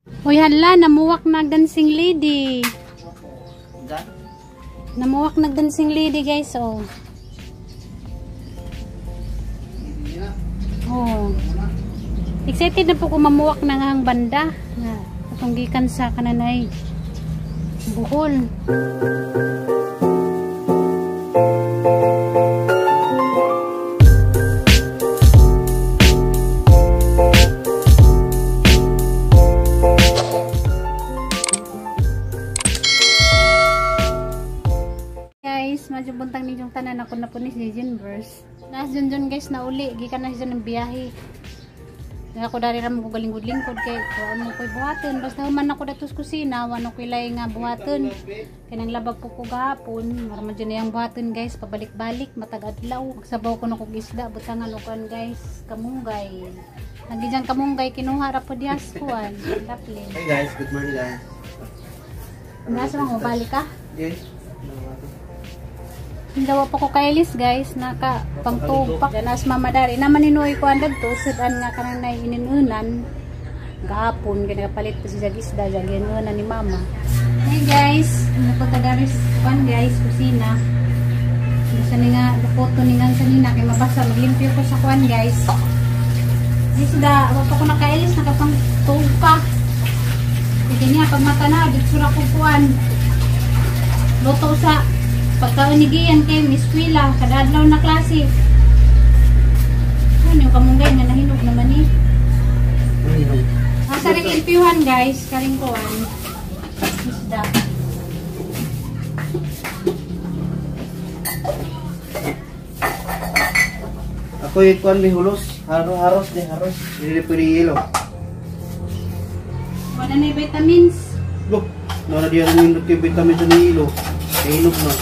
Uy, hala, namuwak na dancing lady. Namuwak na dancing lady, guys, oh. Oh. Excited na po ko mamuwak na nga ang banda. Atong gikan sa kananay Bohol. Guys, medyo buntang ninyong tanan ako na po ni si Junverse. Nas Junjun guys na uli, gikan na siya ng biyahe. Ako dari ram ko galingod-lingkod kay ano koy buhaton basta human ako datos kusina wano koy lay nga buhaton kanang labag po ko gahapon mara man jud yang buhaton guys pabalik-balik matag adlaw sabaw ko na kog isda butangan ukan guys kamunggay nagijang kamunggay kinuha ra po dias kuan daplin. Hey guys, good morning guys. Nasa mo balik ka? Yes. Hindawa pa ko kay Elis guys, naka pangtupak. Danas mamadari naman inuwi ko andad to, sudan nga kanang na ininunan. Gahapon, kinapalit pa siya isda, ginunan ni mama. Hey guys, napagkadaris pan guys, kusina. Gusto ni nga, lupoto ni nga sa nina, kaya mabasa, maglimpyo ko sa kuan guys. Isda, wapa ko na kay Elis, nakapangtupak. Kasi niya, pag matanaw, ditsura ko kuan. Luto sa pagkaunigian kay Miss Quila, kada adlaw na klase. Ano yung kamunggay nga nahinog naman eh. Nahinog. Asa rin ilpiwan guys, karing kuwan. Isda. Ako yung kuwan may hulos. Haros de haros. Hindi pwede yelo. Wala na yung vitamins. Look, na diyan yung vitamin sa nilo. Nahinog na.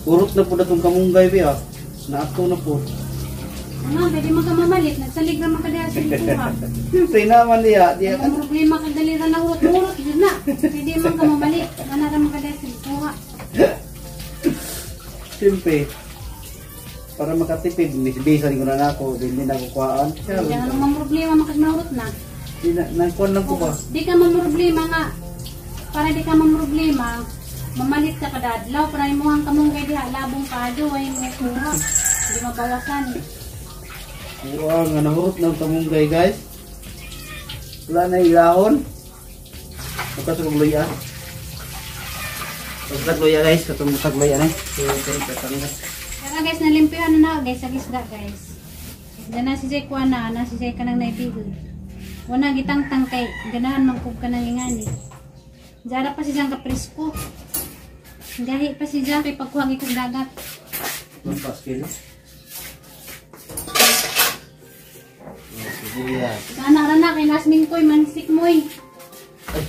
Urot na po na itong kamunggay ba na-ato na po. Ano, pwede magkamamalit. Nagsalig naman ka dahil sa likuha. Siyempre naman niya. Ang problema kang dalira na urot-urot. Yun na. Pwede magkamamalit. Ano naman ka dahil sa likuha. Siyempre, para makatipid, bisan ko na ako, hindi na kukuhaan. Hindi na naman problema makagnaurot na. Nagkuhan lang ko ba? Di ka man problema nga. Para di ka man problema. Mamalit ka kada adlaw para imuhang kamunggay diha labong kado ay mo kuha. Di mabawasan. Wow, nga nahurot ng kamunggay guys. Wala na ilahon. Pagkatulog luya. Pagkatulog luya guys, katulog luya na. Kaya guys, nalimpihan na guys, sa isda guys. Diyan na si Jay kuha na si Jay ka nang naibigod. Wana gitang-tang kay ganahan mangkog ka nang ingani. Diyan pa si Jang kapresko. Gahi pa si Jang kay pagkuhagi kong dagat. Mampas kilo. Sige yan. Sana rana kay Nasmin ko'y mansik mo'y. Ay,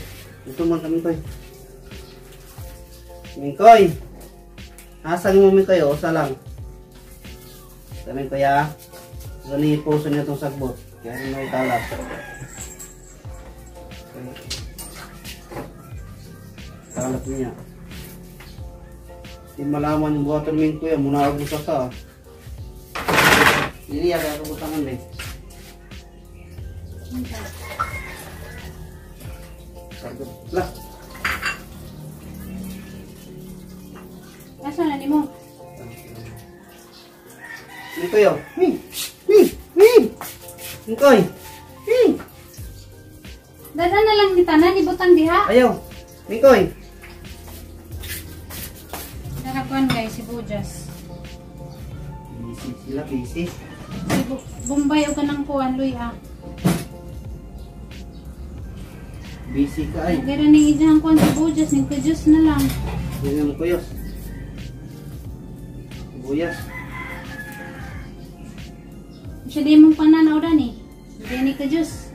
ito man kami ko'y. Mingkoy. Asang mo Mingkoy o sa lang. Sabi ko ya. Gani po sa niya itong sagbot. Kaya may talas. Talas niya. Di malaman yung buhatan Mingkoy. Muna ako sa ka. Hindi yan. Kaya kabutangan din. Sagot lah. Asa na ni mo? Mingkoy o. Mingkoy. Dadan na lang kita na, ibutang diha. Ayaw. Mingkoy. Narakuan guys, si Bujas. Busy sila, busy. Bombay o kanang kuwan, Luy ah. Busy ka ay. Kaya ni ijang kuwan si Bujas, nagka-juice na lang. Hindi mo kuyos. Buyas. Siya di mong pananaw dan eh. Hindi ni ka-juice.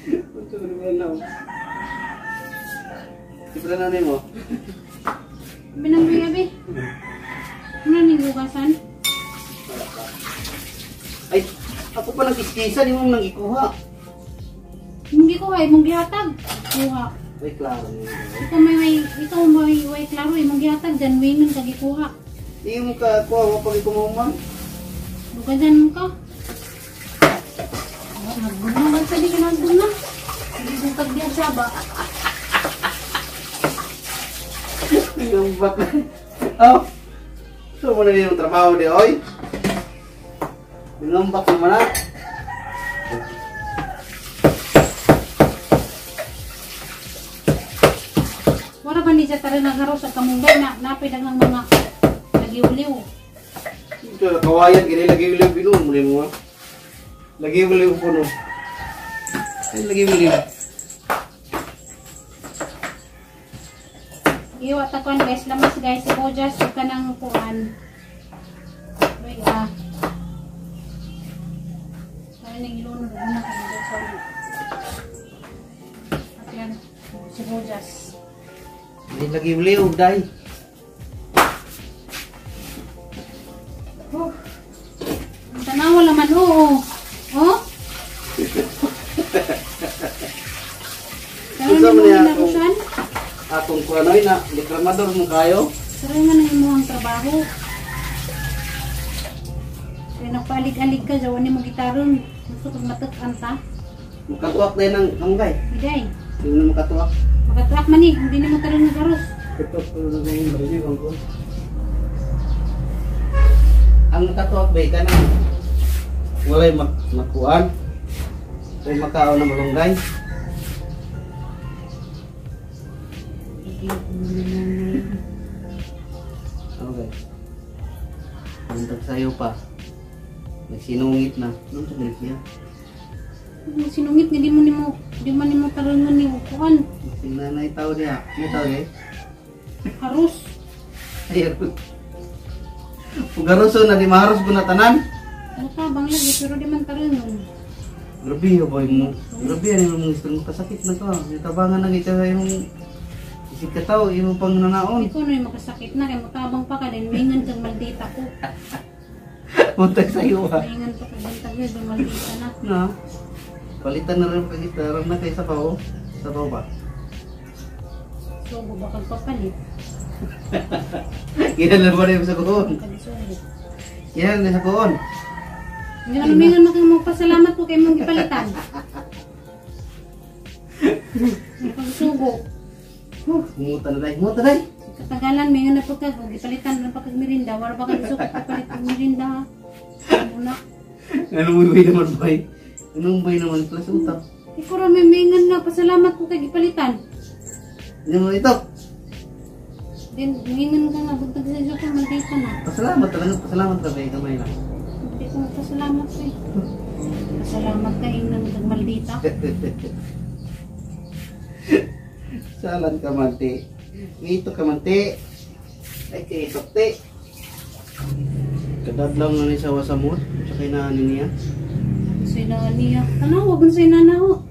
Ito na naman na. Sipra na mo. Binanggabi. Ano ni gugasan? Ay, ako pa nag-iskisan yung nang ikuha. Hindi ko ay mong gihatag. Kuha. Ay, klaro. Ikaw may klaro ay mong gihatag dyan. Wingon ka gikuha. Hindi mo ka kuha pag ikumuman. Bukan dyan mo ka. Nagbunong sa di ka saba. Ngambak na. Oh. So mo na yung trabaho di oy. Ngambak naman na. Wala ba ni siya tara nagaro sa kamunggay na napay ng mga nagiuliw. Ito kawayan gini lagi uliw binuon mo mo. Lagi uliw puno. Ay lagi uliw. Iwa ta kuan guys, lamas guys, sibuyas ug kanang kuan. Wait Ay ning ilunod na kanang sorry. At yan, sibuyas. Hindi lagi uliw dai. Tanawa naman oo. Oh? Unsa man niya ako? Atong kuanoy na reklamador mo kayo. Saray nga nang imuhang trabaho. Kaya nagpalig-alig ka, jawa ni mo gitarong. Gusto kong matukan ta. Makatuwak din ng kamgay. Bigay. Hindi na makatuwak. Makatuak man eh, hindi ni mo tarong nag-aros. Ang katuwak ba ka na walay makuan. Walay makao na malunggay. Okay. Bantag sa'yo pa. Nagsinungit na. Ano ito siya? Sinungit nga di man ni mo tarong ni ukuan. Sinanay tao niya. May tao eh? Harus. Ay, Pugaruso na di maharus ko na tanan. Ano ka, bang lagi, pero di man tarong. Grabe yung boy mo. Grabe yan yung gusto mo kasakit na to. Yung tabangan na kita yung isip ka tao, yung pang nanaon. Ikaw na yung makasakit na, kaya matabang pa ka din, mingan kang maldita ko. Puntag sa'yo ha. Mingan pa ka, bantag na, maldita na. Na, palitan na rin pagkita. Ram na kayo sabaw. Sabaw ba? So, bakal papalit. Yan na ba rin sa kuon? Kalisulit. Yan na sa kuon. Hindi ka namingan mo kang magpasalamat ko kay mong ipalitan. Ang pagsugo. Muta na day. Muta day. Katagalan, mingan na po ka, kung ipalitan na pagkag mirinda, wala ba ka gusto ko papalit ng mirinda ha? Muna. Anong bay naman boy? Anong bay naman plus utap? Ikaw rin may mingan na, pasalamat ko kay ipalitan. Yan mo ito. Then, mingan ka nga, buntag sa iyo kung maldita na. Pasalamat talaga. Pasalamat talaga. Kamay na. Hindi ko magpasalamat eh. Pasalamat kayo nang maldita. Salan ka man, te. Ito ka man, te. Ay, kaitok, te. Kadadlaw na ni sawa sa mood. Sa kinaanin niya. Say na niya. Ano, wag mo say na na ho.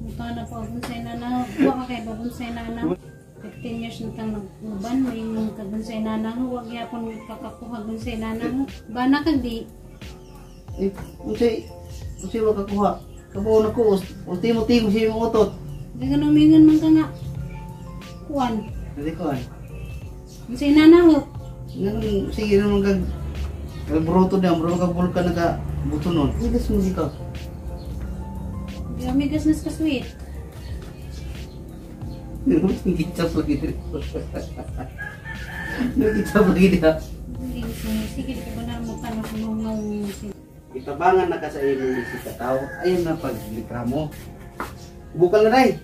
Mukha na po, wag mo say na na ho. Huwag ka kayo, wag mo say na na ho. 15 years na kang nagbuban, may yung kagunsay na na ho. Huwag yapon kakakuha gunsay na na ho. Bana kag di. Eh, unsay makakuha. Kabuo na ko. Ultimo-timo siya yung utot. Dagan umingan man ka nga. Kuan. Hindi ko ay. Gunsay na na ho. Ganun, sige naman kag bruto niya, bro kag bulkan naga buto nun. Igas mo dito. Di kami gasnas ka sweet. Gicap lagi dito. Gicap lagi dia. Sige, di ka ba na mo tanong kung nung Itabangan na ka sa imong si katao. Ayun na paglikramo. Bukal na day.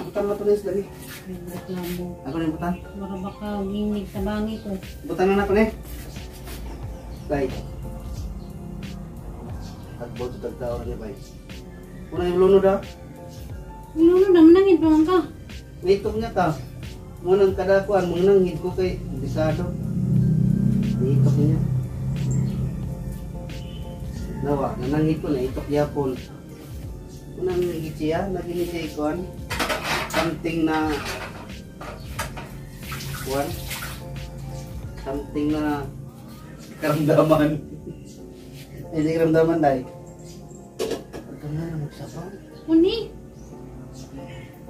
Butang matulis lagi. reklamo. Ako na yung butang. Baka baka ginig tabangi ko. Butang na ako na eh. Day. At boto tagtao na niya bay. Una yung luno daw. Nuno na manangin pa man ka. Naitong niya ka. Munang kadakuan, munang hid ko kay bisado. Naitok niya. Nawa, nanangit ko na itok yapon. Munang higit siya, naginig siya ikuan. Something na kuan. Something na karamdaman. Hindi karamdaman dahil. Ito na na magsabaw. Uni.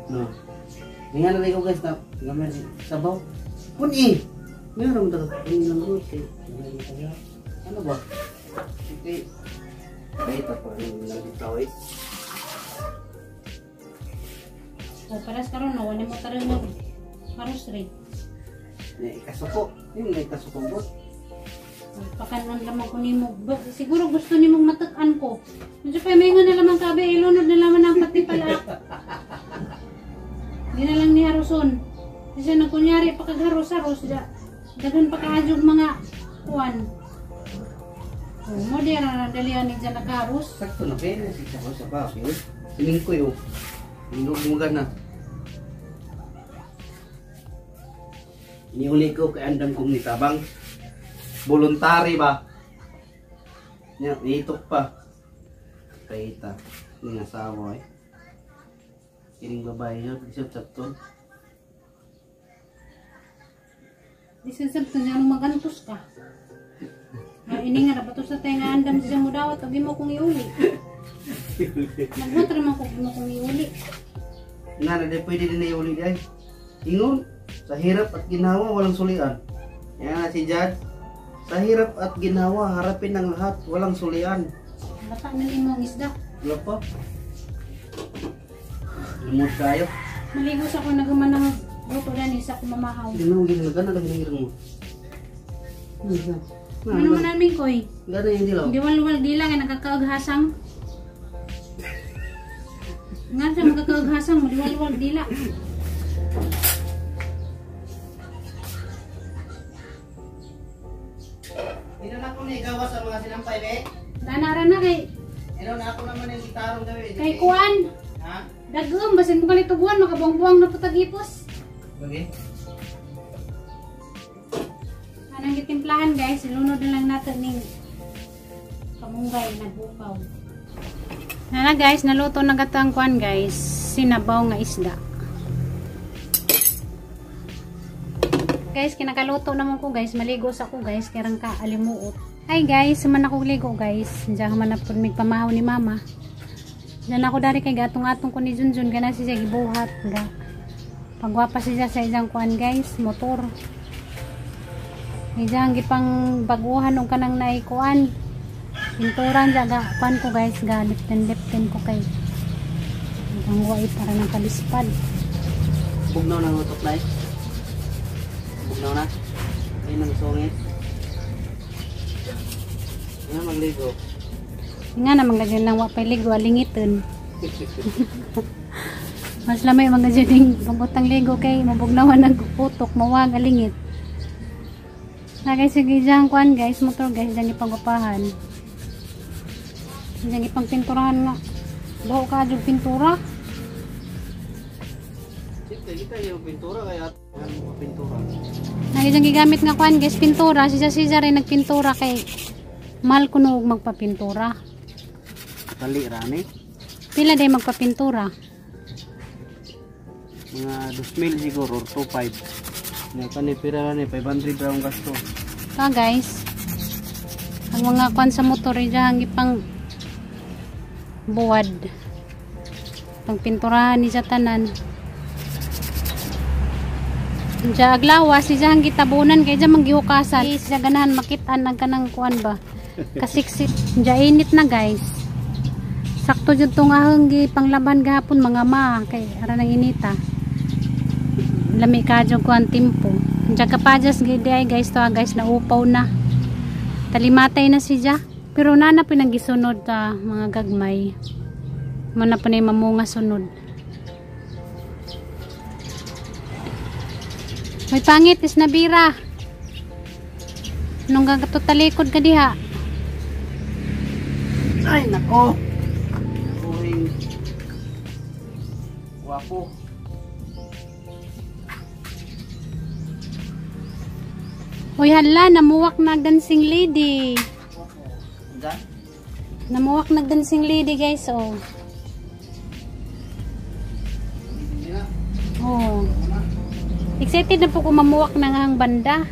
No. Nga na ko guys na gamay sabaw. Puni. Meron daw puni ng roti. Ano ba? Okay. Dito pa rin lang ito eh. O paras karon no, wala mo tarong mag harusri. Kasuko. Yung may kasuko mo. Pakanon lamang ko nimo. Siguro gusto nimong matak-an ko. Medyo pa may nga na lamang kabe, ilunod na lamang ang pati pala. Hindi na lang ni haruson. Kasi nang kunyari pa kagharos-haros, dagan pa kaadjog mga kuwan. Mo di na dalian ni dyan nakaros. Sakto na pera. Sa baso yun. Siling ko yun. Hindi mo gana. Iniuli ko kay andam kong nitabang. Voluntary ba? Yan, itok pa. Kaita. Ini asawa eh. Kiring babae yun. Isip-sap to. Isip-sap to niya magantos ka. Ini nga dapat sa tayo nga andam siya mo dawat. Huwag mo kong iuli. Nagmotor mo kong iuli. Nga na, pwede din na iuli dyan. Ingon, sa hirap at ginawa, walang sulian. Yan na si Jad. Sa hirap at ginawa, harapin ng lahat, walang sulian. Baka na imong isda. Wala pa. Lumot kayo. Maligo sa ko nagaman ng grupo na ni sa kumamahaw. Hindi mo ginagana lang ginagana mo. Ano man namin ko eh. Gana yung dilaw. Diwal-wal dila nga nakakaughasang. Nga siya magkakaughasang, diwal-wal dila. Hindi na ako na igawa sa mga sinampay, be. Danara na kay Na ako naman yung gitarong gawin. kay Kuan. Ha? Dagom, basin mo kalituguan, makabuang-buang na putagipos. Okay. Anong gitimplahan guys, ilunod na lang natin ning kamunggay na bukaw. Na guys, naluto na gato ang Kuan guys, sinabaw nga isda. Guys, kinakaluto naman ko guys, maligo sa ko guys, karang ka alimuot. Hi guys, suman ako ligo guys. Diyan man na pud mig pamahaw ni mama. Diyan ako dari kay gatong-atong ko ni Junjun kana siya gibuhat ga. Pagwapa siya sa isang Kuan guys, motor. Ijang gipang baguhan og kanang naikuan. Pinturan jaga kuan ko guys, ga lipten ko kay. Ang wai para nang kalispad. Bugnaw na utok na eh. Bugnaw na. Ayun ang sungit. Nga magligo. Nga na maglagyan ng wapay ligo, alingiton. Mas lamay mga dyan pagutang ligo kay mabugnawan nagputok, mawag alingit. Na guys, sige dyan kuan guys, motor guys, dyan ipangupahan. Dyan ipang pinturahan nga. Baho ka dyan pintura. Siyempre, kita yung pintura kaya pintura. Na dyan gigamit nga kuan guys, pintura. Siya rin nagpintura kay mahal ko nung magpapintura. Kali rani. Pila day magpapintura? Mga 2,000 siguro or 2,500. Nga kanipira ni 500 ra ang gasto. Guys, ang mga kwan sa motor dyan ipang buwad, pang pinturahan ni sa tanan. Dyan aglawas si dyan gitabunan kay dyan manggihukasan. Siya ganahan makitaan ang kanang kuan ba kasiksit. Dyan init na guys, sakto dyan itong ahanggi panglaban gahapon mga ma kay ara nang inita lami ka dyan kuan timpo. Diyan kapadyas gayday guys to guys, naupaw na. Talimatay na siya. Pero nana pinanggisunod ta mga gagmay. Muna pa na mamunga sunod. May pangit is nabira. Nung gagatotalikod ka diha. Ay nako. Uring wapo. Uy hala, namuwak na dancing lady. Dan? Namuwak na dancing lady guys, oh. Oh. Excited na po ko mamuwak na nga ang banda.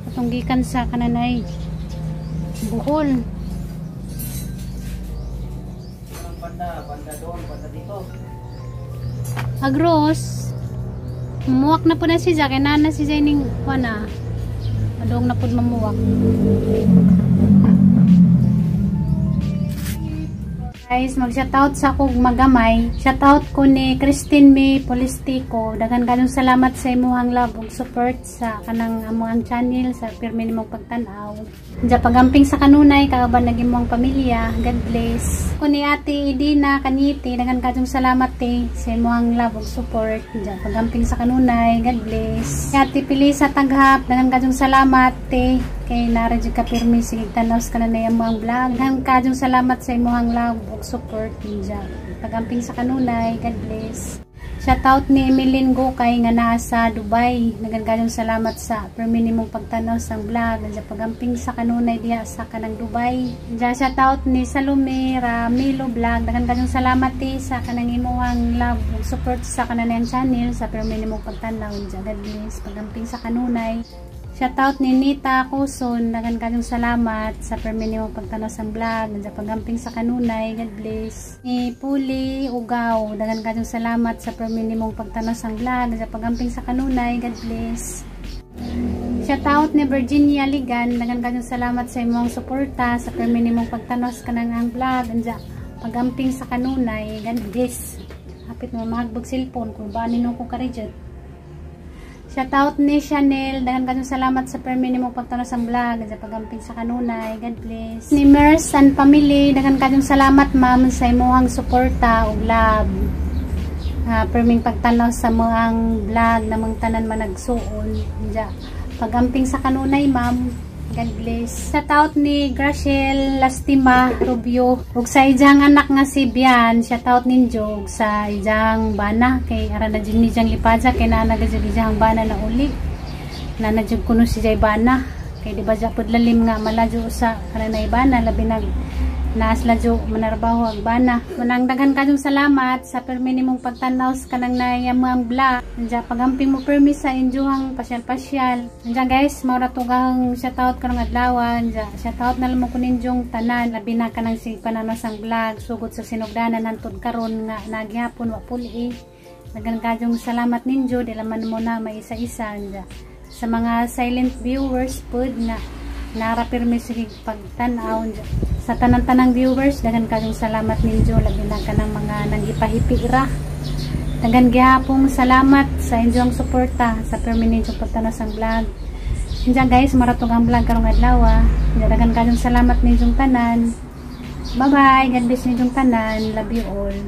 Patunggikan sa kananay. Buhol. Ang banda doon, banda dito. Agros. Mamuwak na po na siya. Kaya na si Zaining wana. Adong na po mamuwak. Guys, mag-shoutout sa akong magamay. Shoutout ko ni Christine May Polistico. Dagan kanong salamat sa imuhang love ug support sa kanang amuang channel sa pirmi nimong pagtan-aw. Diya pagamping sa kanunay kaaban naging mong pamilya. God bless. Ko ni Ate Edina Kaniti, dagan kanong salamat te sa imuhang love ug support. Diya pagamping sa kanunay. God bless. Ate Pilisa Taghap, dagan kanong salamat te kay naradyo ka pirmi sige tanaws ka na imuhang vlog. Dagan kanong salamat sa imuhang love ug support ninja. Pagamping sa kanunay. God bless. Shoutout ni Emeline Gokay nga naa sa Dubai. Naganganong salamat sa perminimong pagtanaw sang vlog. Nandiya pagamping sa kanunay diya sa kanang Dubai. Nandiya shoutout ni Salome Ramilo Vlog. Naganganong salamat sa kanang imuhang love ug support sa kanang channel sa perminimong pagtanaw. Nandiya God bless. Pagamping sa kanunay. Shoutout ni Nita Kuson, nagan salamat sa perminimong pagtanaw sa vlog, nandiyan pagamping sa kanunay, God bless. Ni Puli Ugaw, nagan salamat sa perminimong pagtanaw sa vlog, nandiyan pagamping sa kanunay, God bless. Shoutout ni Virginia Ligan, nagan salamat sa imong suporta sa perminimong pagtanaw sa kanang vlog, nandiyan pagamping sa kanunay, God bless. Hapit mo mahagbog cellphone kung baanin ko ka-reject. Shoutout ni Chanel, dagan salamat sa perminimong pagtanaw sa vlog, sa pagamping sa kanunay, God bless. Ni Mers and family, dagan salamat ma'am sa imuhang suporta ug love. Perming pagtanaw sa muang vlog namang tanan man nagsuon. Pagamping sa kanunay ma'am, God bless. Shoutout ni Graciel Lastima Rubio ug sa ijang anak nga si Bian. Shoutout ninyo sa ijang bana kay ara na jud ni jang lipadja kay naa nagajud ijang bana na uli. Na najud kuno si jay bana kay di ba japod lalim nga malajo sa kanay bana labi nag naas lajo manarbaho ang bana. Manang daghan kadtong salamat sa perminimong pagtanaw sa kanang nayamang vlog. Nandiya pagamping mo permi sa injuhang pasyal-pasyal. Nandiya guys, maura tugang shoutout karong adlaw. Nandiya shoutout na lamang ko ninjong tanan labi na kanang sig pananos ang vlog sugod sa sinugdanan hantod karon nga nagyapon wa puli. Daghan kadtong salamat ninyo dila man mo na may isa-isa. Nandiya sa mga silent viewers pud nga nara permi sig pagtan-aw. Sa tanang-tanang viewers, daghan kayong salamat ninyo labi na kanang mga nangipahipira. Daghan gihapong salamat sa inyong suporta sa permanentong pagtanaw sang vlog. Diyan guys, maratong ang vlog karong adlaw. Daghan kayong salamat ninyong tanan. Bye bye, God bless ninyong tanan. Love you all.